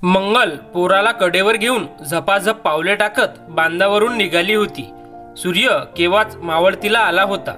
मंगल पोराला कडेवर घेऊन झपाझप पावले टाकत बांधावरून निघाली होती। सूर्य केव्हाच मावळतीला आला होता।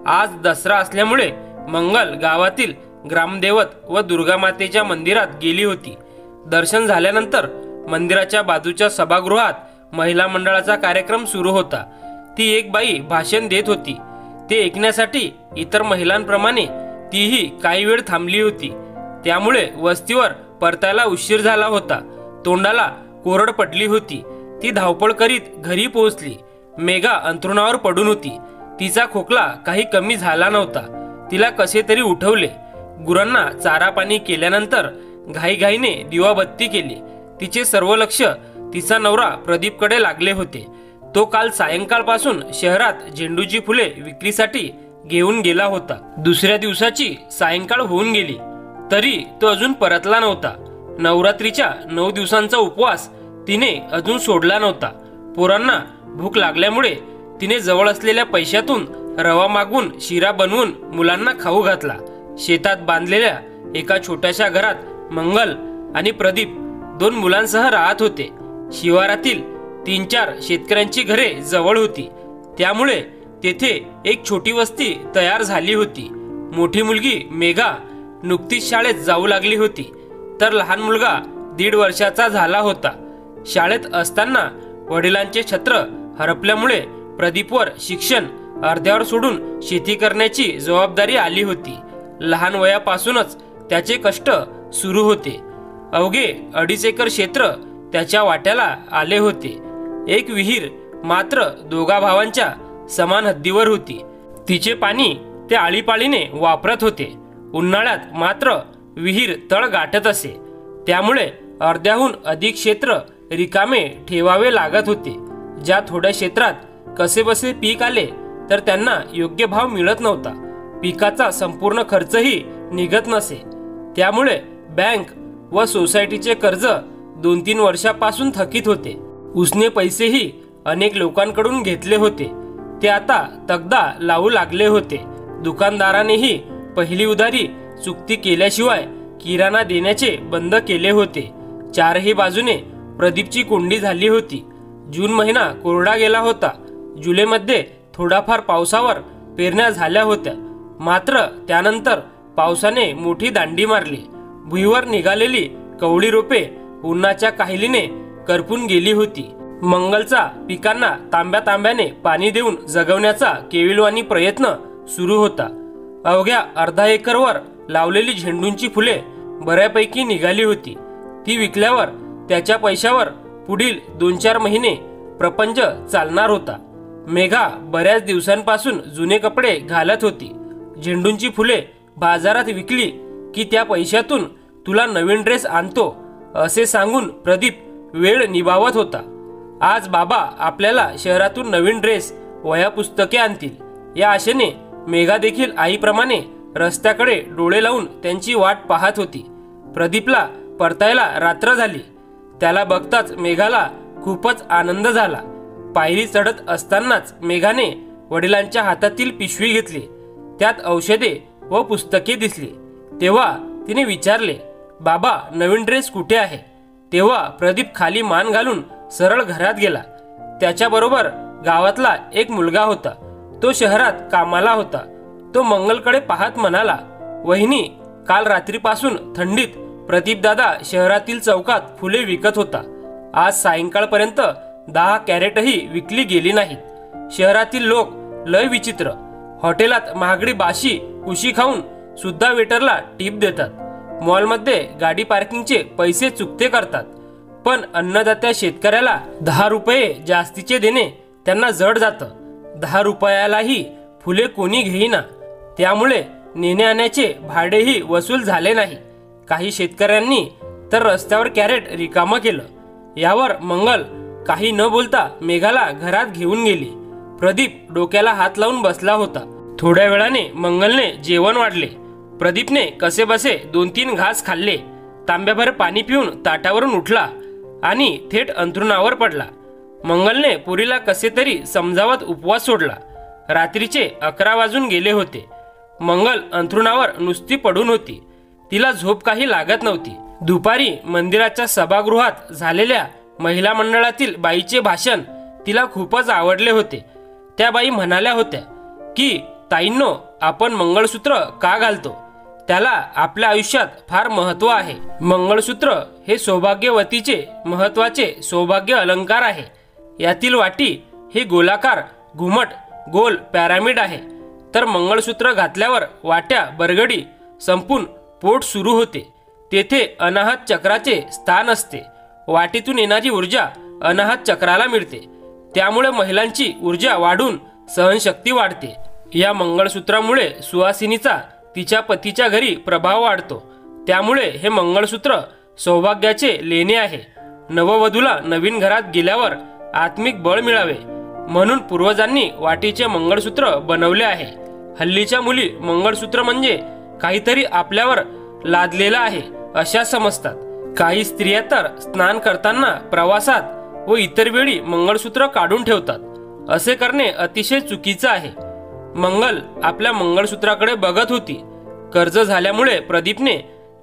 आज दसरा असल्यामुळे मंगल गावातील ग्रामदेवत व दुर्गामातेच्या मंदिरात गेली होती। दर्शन झाल्यानंतर मंदिराच्या बाजूच्या सभागृहात महिला मंडळाचा कार्यक्रम सुरू होता। ती एक बाई भाषण देत होती। ते ऐकण्यासाठी इतर महिलांप्रमाणे तीही काही वेळ थांबली होती। त्यामुळे वस्तीवर परतायला उशीर झाला होता। तोंडाला कोरड पडली होती। ती धावपळ करीत घरी पोहोचली। मेघा अंथरुणावर पडून होती। तिचा खोकला काही कमी झाला नव्हता। तिला कसे तरी उठवले। गुरांना चारा पाणी केल्यानंतर घाईघाईने दिवाबत्ती केली। तिचे सर्व लक्ष तिचा नवरा प्रदीपकडे लागले होते। तो काल सायंकाळपासून शहरात झेंडूची फुले विक्रीसाठी घेऊन गेला होता। दुसऱ्या दिवसाची सायंकाळ होऊन गेली तरी तो अजून परतला नव्हता। नवरात्रीच्या 9 दिवसांचा उपवास तिने अजून सोडला नव्हता। पोरांना भूक लागल्यामुळे तिने जवळ असलेल्या पैशातून रवा मागून शिरा बनवून मुलांना खाऊ घातला। शेतात बांधलेल्या एका छोट्याशा घरात मंगल आणि प्रदीप 2 मुलांसह राहत होते। शिवारातील 3-4 शेतकऱ्यांची घरे जवळ होती। त्यामुळे तेथे एक छोटी वस्ती तयार झाली होती। मोठी मुलगी मेघा नुकतीच शाळेत जाऊ लागली होती, तर लहान मुलगा 1.5 वर्षाचा झाला होता। शाळेत असताना वडिलांचे छत्र हरपल्यामुळे प्रदीपवर शिक्षण अर्ध्यावर सोडून शेती करण्याची जबाबदारी आली होती। लहान वयापासूनच त्याचे कष्ट सुरू होते। अवघे 2.5 एकर क्षेत्र त्याच्या वाट्याला आले होते। एक विहीर मात्र दोघा भावांच्या समान हद्दीवर होती। तिचे पाणी ते आळीपाळीने वापरत होते। उन्हाळ्यात मात्र विहीर तळ गाठत असे। त्यामुळे अर्ध्याहून अधिक क्षेत्र रिकामे ठेवावे लागत होते। ज्या थोड्या क्षेत्रात कसेबसे पीक आले तर त्यांना योग्य भाव मिळत नव्हता। पिकाचा संपूर्ण खर्चही निघत नसे। त्यामुळे बँक व सोसायटीचे कर्ज 2-3 वर्षापासून थकीत होते। उसने पैसेही अनेक लोकांकडून घेतले होते। ते आता तगदा लावू लागले होते। दुकानदारानेही पहिली उधारी चुकती केल्याशिवाय किराणा देण्याचे बंद केले होते। चारही बाजूने प्रदीपची कोंडी झाली होती। जून महिना कोरडा गेला होता। जुलैमध्ये थोडाफार पावसावर पेरण्या झाल्या होत्या, मात्र त्यानंतर पावसाने मोठी दांडी मारली। भुईवर निघालेली कवळी रोपे उन्हाच्या काहिलीने करपून गेली होती। मंगलचा पिकांना तांब्याने पाणी देऊन जगवण्याचा केविलवाणी प्रयत्न सुरू होता। अवघ्या अर्धा एकरवर लावलेली झेंडूंची फुले बऱ्यापैकी निघाली होती। ती विकल्यावर त्याच्या पैशावर पुढील 2-4 महिने प्रपंच चालणार होता। मेघा बऱ्याच दिवसांपासून जुने कपडे घालत होती। झेंडूंची फुले बाजारात विकली की त्या पैशातून तुला नवीन ड्रेस आणतो असे सांगून प्रदीप वेळ निभावत होता। आज बाबा आपल्याला शहरातून नवीन ड्रेस वह्या पुस्तके आणतील या आशेने मेघा देखील आईप्रमाणे रस्त्याकडे डोळे लावून त्यांची वाट पाहत होती। प्रदीपला परतायला रात्र झाली। त्याला बघताच मेघाला खूपच आनंद झाला। पायरी चढत असतानाच मेघाने वडिलांच्या हातातील पिशवी घेतली। त्यात औषधे व पुस्तके दिसली। तेव्हा तिने विचारले, बाबा नवीन ड्रेस कुठे आहे? तेव्हा प्रदीप खाली मान घालून सरळ घरात गेला। त्याच्याबरोबर गावातला एक मुलगा होता। तो शहरात कामाला होता। तो मंगलकडे पाहत म्हणाला, वहिनी, काल रात्रीपासून थंडीत प्रदीप दादा शहरातील चौकात फुले विकत होता। आज सायंकाळपर्यंत 10 कॅरेटही विकली गेली नाहीत। शहरातील लोक लय विचित्र। हॉटेलात महागडी बाशी कुशी खाऊन सुद्धा वेटरला टीप देतात। मॉलमध्ये गाडी पार्किंगचे पैसे चुकते करतात। पण अन्नदात्या शेतकऱ्याला 10 रुपये जास्तीचे देणे त्यांना जड जातं। 10 रुपयालाही फुले कोणी घेईना। त्यामुळे नेणे आण्याचे भाडेही वसूल झाले नाही। काही शेतकऱ्यांनी तर रस्त्यावर कॅरेट रिकामं केलं। यावर मंगल काही न बोलता मेघाला घरात घेऊन गेली। प्रदीप डोक्याला हात लावून बसला होता। थोड्या वेळाने मंगलने जेवण वाढले। प्रदीपने कसेबसे 2-3 घास खाल्ले। तांब्याभर पाणी पिऊन ताटावरून उठला आणि थेट अंथरुणावर पडला। मंगलने पुरीला कसे तरी समजावत उपवास सोडला। रात्रीचे 11 वाजून गेले होते। मंगल अंथरुणावर नुसती पडून होती। तिला झोप काही लागत नव्हती। दुपारी मंदिराच्या सभागृहात झालेल्या महिला मंडळातील बाईचे भाषण तिला खूपच आवडले होते. त्या बाई म्हणाल्या होत्या की ताईंनो, आपण मंगळसूत्र का घालतो त्याला आपल्या आयुष्यात फार महत्त्व आहे. मंगळसूत्र हे सौभाग्यवतीचे महत्त्वाचे सौभाग्य अलंकार आहे. यातील वाटी हे गोलाकार घुमट गोल पिरामिड आहे. तर मंगळसूत्र घातल्यावर वाट्या बरगडी संपून पोट सुरू होते. तेथे अनाहत चक्राचे स्थान असते. वाटीतून येणारी ऊर्जा अनाहत चक्राला मिळते. त्यामुळे महिलांची ऊर्जा वाढून सहनशक्ती वाढते. या मंगळसूत्रामुळे सुवासिनीचा तिच्या पतीच्या घरी प्रभाव वाढतो. त्यामुळे हे मंगळसूत्र सौभाग्याचे लेणे आहे. नववधूला नवीन घरात गेल्यावर आत्मिक बळ मिळावे म्हणून पूर्वजांनी वाटीचे मंगळसूत्र बनवले आहे. हल्लीच्या मुली मंगळसूत्र म्हणजे काहीतरी आपल्यावर लादलेलं आहे अशा समजतात. काही स्त्रिया तर स्नान करताना, प्रवासात व इतर वेळी मंगळसूत्र काढून ठेवतात. असे करणे अतिशय चुकीचं आहे. मंगल आपल्या मंगळसूत्राकडे बघत होती. कर्ज झाल्यामुळे प्रदीपने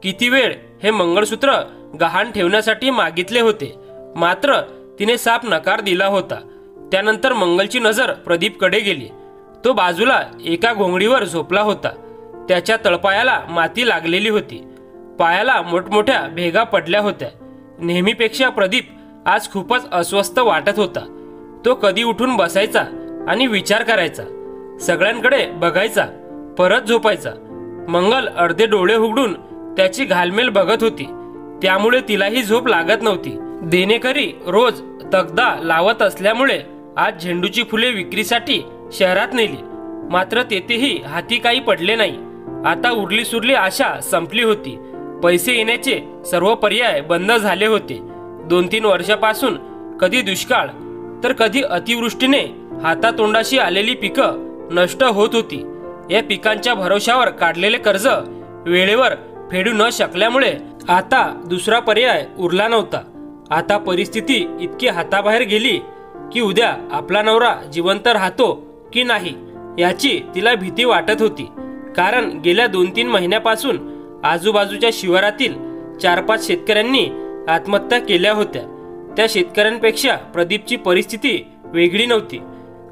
किती वेळ हे मंगळसूत्र गहाण ठेवण्यासाठी मागितले होते, मात्र तिने साफ नकार दिला होता. त्यानंतर मंगलची नजर प्रदीपकडे गेली. तो बाजूला एका घोंगडीवर झोपला होता. त्याच्या तळपायाला माती लागलेली होती. पायाला मोठमोठ्या भेगा पडल्या होत्या. नेहमीपेक्षा प्रदीप आज खूपच अस्वस्थ वाटत होता. तो कधी उठून बसायचा आणि विचार करायचा, सगळ्यांकडे बघायचा, परत झोपायचा. मंगल अर्धे डोळे उघडून त्याची घालमेल बघत होती. त्यामुळे तिलाही झोप लागत नव्हती. देणेकरी रोज तगदा लावत असल्यामुळे आज झेंडूची फुले विक्रीसाठी शहरात नेली, मात्र तेथेही हाती काही पडले नाही. आता उरली सुरली आशा संपली होती. पैसे येण्याचे सर्व पर्याय बंद झाले होते. 2-3 वर्षापासून कधी दुष्काळ तर कधी अतिवृष्टीने हातातोंडाशी आलेली पिकं नष्ट होत होती. या पिकांच्या भरोशावर काढलेले कर्ज वेळेवर फेडू न शकल्यामुळे आता दुसरा पर्याय उरला नव्हता. आता परिस्थिती इतकी हाताबाहेर गेली की उद्या आपला नवरा जिवंत राहतो की नाही याची तिला भीती वाटत होती. कारण गेल्या 2-3 महिन्यापासून आजूबाजूच्या शिवारातील 4-5 शेतकऱ्यांनी आत्महत्या केल्या होत्या. त्या शेतकऱ्यांपेक्षा प्रदीपची परिस्थिती वेगळी नव्हती.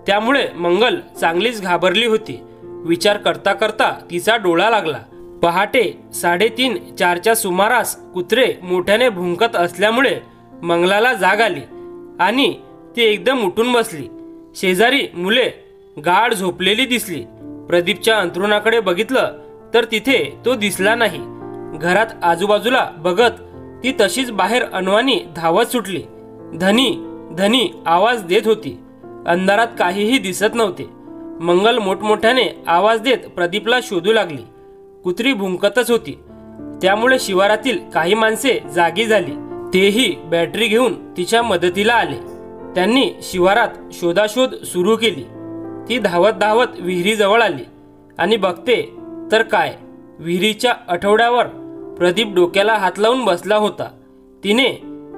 त्यामुळे मंगल चांगलीच घाबरली होती. विचार करता करता तिचा डोळा लागला. पहाटे 3:30-4च्या सुमारास कुत्रे मोठ्याने भुंकत असल्यामुळे मंगलाला जाग आली आणि ती एकदम उठून बसली. शेजारी मुले गाढ झोपलेली दिसली. प्रदीपच्या अंथरुणाकडे बघितलं तर तिथे तो दिसला नाही. घरात आजूबाजूला बघत ती तशीच बाहेर अनवाणी धावत सुटली. धनी धनी आवाज देत होती. अंधारात काहीही दिसत नव्हते. मंगल मोठमोठ्याने आवाज देत प्रदीपला शोधू लागली. कुत्री भुंकतच होती. त्यामुळे शिवारातील काही माणसे जागी झाली. तेही बॅटरी घेऊन तिच्या मदतीला आले. त्यांनी शिवारात शोधाशोध सुरू केली. ती धावत धावत विहिरीजवळ आली आणि बघते तर काय, विहिरीच्या आठवड्यावर प्रदीप डोक्याला हात लावून बसला होता. तिने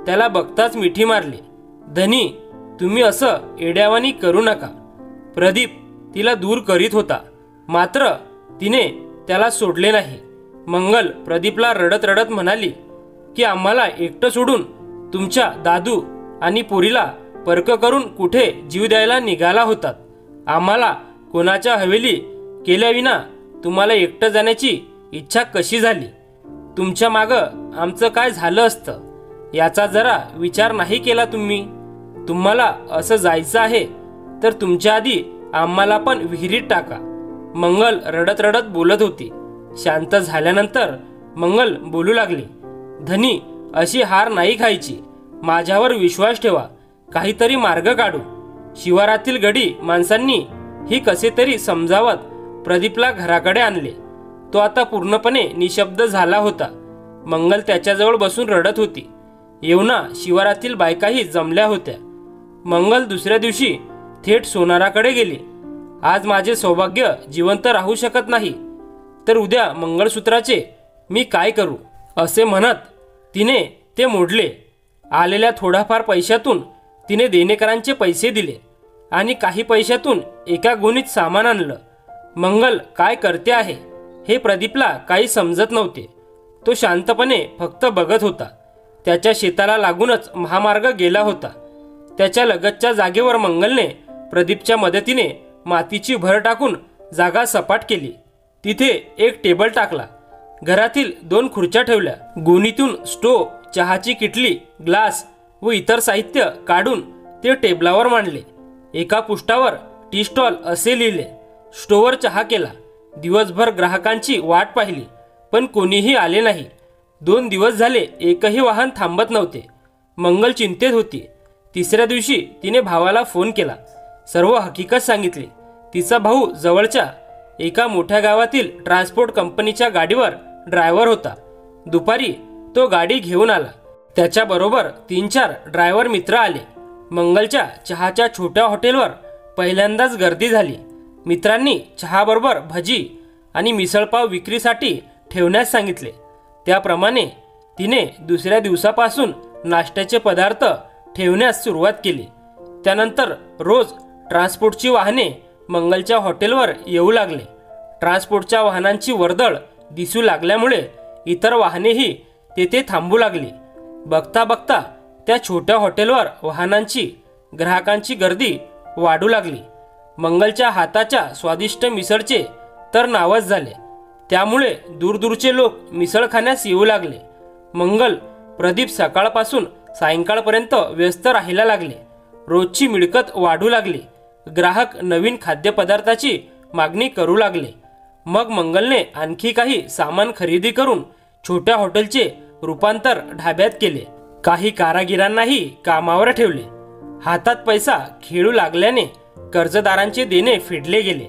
त्याला बघताच मिठी मारली. धनी, तुम्ही असं एड्यावानी करू नका. प्रदीप तिला दूर करीत होता, मात्र तिने त्याला सोडले नाही. मंगल प्रदीपला रडत रडत म्हणाली की आम्हाला एकटं सोडून तुमच्या दादू आणि पोरीला परक करून कुठे जीव द्यायला निघाला होतात. आम्हाला कोणाच्या हवेली केल्याविना तुम्हाला एकटं जाण्याची इच्छा कशी झाली? तुमच्या मागं आमचं काय झालं असतं याचा जरा विचार नाही केला तुम्ही? तुम्हाला असं जायचं आहे तर तुमच्या आधी आम्हाला पण विहिरीत टाका. मंगल रडत रडत बोलत होती. शांत झाल्यानंतर मंगल बोलू लागली, धनी, अशी हार नाही खायची. माझ्यावर विश्वास ठेवा. काहीतरी मार्ग काढू. शिवारातील गडी माणसांनी ही कसे तरी समजावत प्रदीपला घराकडे आणले. तो आता पूर्णपणे निशब्द झाला होता. मंगल त्याच्याजवळ बसून रडत होती. येवना शिवारातील बायकाही जमल्या होत्या. मंगल दुसऱ्या दिवशी थेट सोनाराकडे गेली. आज माझे सौभाग्य जिवंत राहू शकत नाही तर उद्या मंगळसूत्राचे मी काय करू असे म्हणत तिने ते मोडले. आलेल्या थोड्याफार पैशातून तिने देणेकरांचे पैसे दिले आणि काही पैशातून एका गोणीत सामान आणलं. मंगल काय करते आहे हे प्रदीपला काही समजत नव्हते. तो शांतपणे फक्त बघत होता. त्याच्या शेताला लागूनच महामार्ग गेला होता. त्याच्या लगतच्या जागेवर मंगलने प्रदीपच्या मदतीने मातीची भर टाकून जागा सपाट केली. तिथे एक टेबल टाकला. घरातील 2 खुर्च्या ठेवल्या. गोणीतून स्टोव, चहाची किटली, ग्लास व इतर साहित्य काढून ते टेबलावर मांडले. एका पुष्टावर टी स्टॉल असे लिहिले. स्टोवर चहा केला. दिवसभर ग्राहकांची वाट पाहिली, पण कोणीही आले नाही. 2 दिवस झाले एकही वाहन थांबत नव्हते. मंगल चिंतेत होती. तिसऱ्या दिवशी तिने भावाला फोन केला. सर्व हकीकत सांगितली. तिचा भाऊ जवळच्या एका मोठ्या गावातील ट्रान्सपोर्ट कंपनीच्या गाडीवर ड्रायव्हर होता. दुपारी तो गाडी घेऊन आला. त्याच्याबरोबर 3-4 ड्रायव्हर मित्र आले. मंगलच्या चहाच्या छोट्या हॉटेलवर पहिल्यांदाच गर्दी झाली. मित्रांनी चहाबरोबर भजी आणि मिसळपाव विक्रीसाठी ठेवण्यास सांगितले. त्याप्रमाणे तिने दुसऱ्या दिवसापासून नाश्त्याचे पदार्थ ठेवण्यास सुरुवात केली. त्यानंतर रोज ट्रान्सपोर्टची वाहने मंगलच्या हॉटेलवर येऊ लागले. ट्रान्सपोर्टच्या वाहनांची वर्दळ दिसू लागल्यामुळे इतर वाहनेही तेथे थांबू लागली. बघता बघता त्या छोट्या हॉटेलवर वाहनांची, ग्राहकांची गर्दी वाढू लागली. मंगलच्या हाताच्या स्वादिष्ट मिसळचे तर नावच झाले. त्यामुळे दूरदूरचे लोक मिसळ खाण्यास येऊ लागले. मंगल, प्रदीप सकाळपासून सायंकाळपर्यंत व्यस्त राहायला लागले. रोजची मिळकत वाढू लागली. ग्राहक नवीन खाद्यपदार्थाची मागणी करू लागले. मग मंगलने आणखी काही सामान खरेदी करून छोट्या हॉटेलचे रूपांतर ढाब्यात केले. काही कारागिरांनाही कामावर ठेवले. हातात पैसा खेळू लागल्याने कर्जदारांचे देणे फेडले गेले.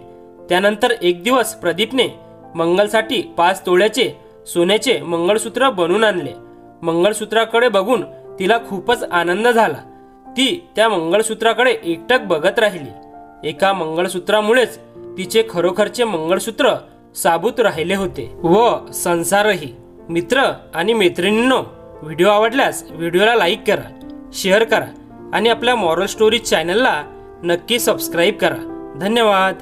त्यानंतर एक दिवस प्रदीपने मंगलसाठी 5 तोळ्याचे सोन्याचे मंगळसूत्र बनवून आणले. मंगळसूत्राकडे बघून तिला खूपच आनंद झाला. ती त्या मंगळसूत्राकडे एकटक बघत राहिली. एका मंगळसूत्रामुळेच तिचे खरोखरचे मंगळसूत्र साबूत राहिले होते व संसारही. मित्र आणि मैत्रिणींनो, व्हिडिओ आवडल्यास व्हिडिओला लाईक करा, शेअर करा आणि आपल्या मॉरल स्टोरीज चॅनलला नक्की सबस्क्राईब करा. धन्यवाद.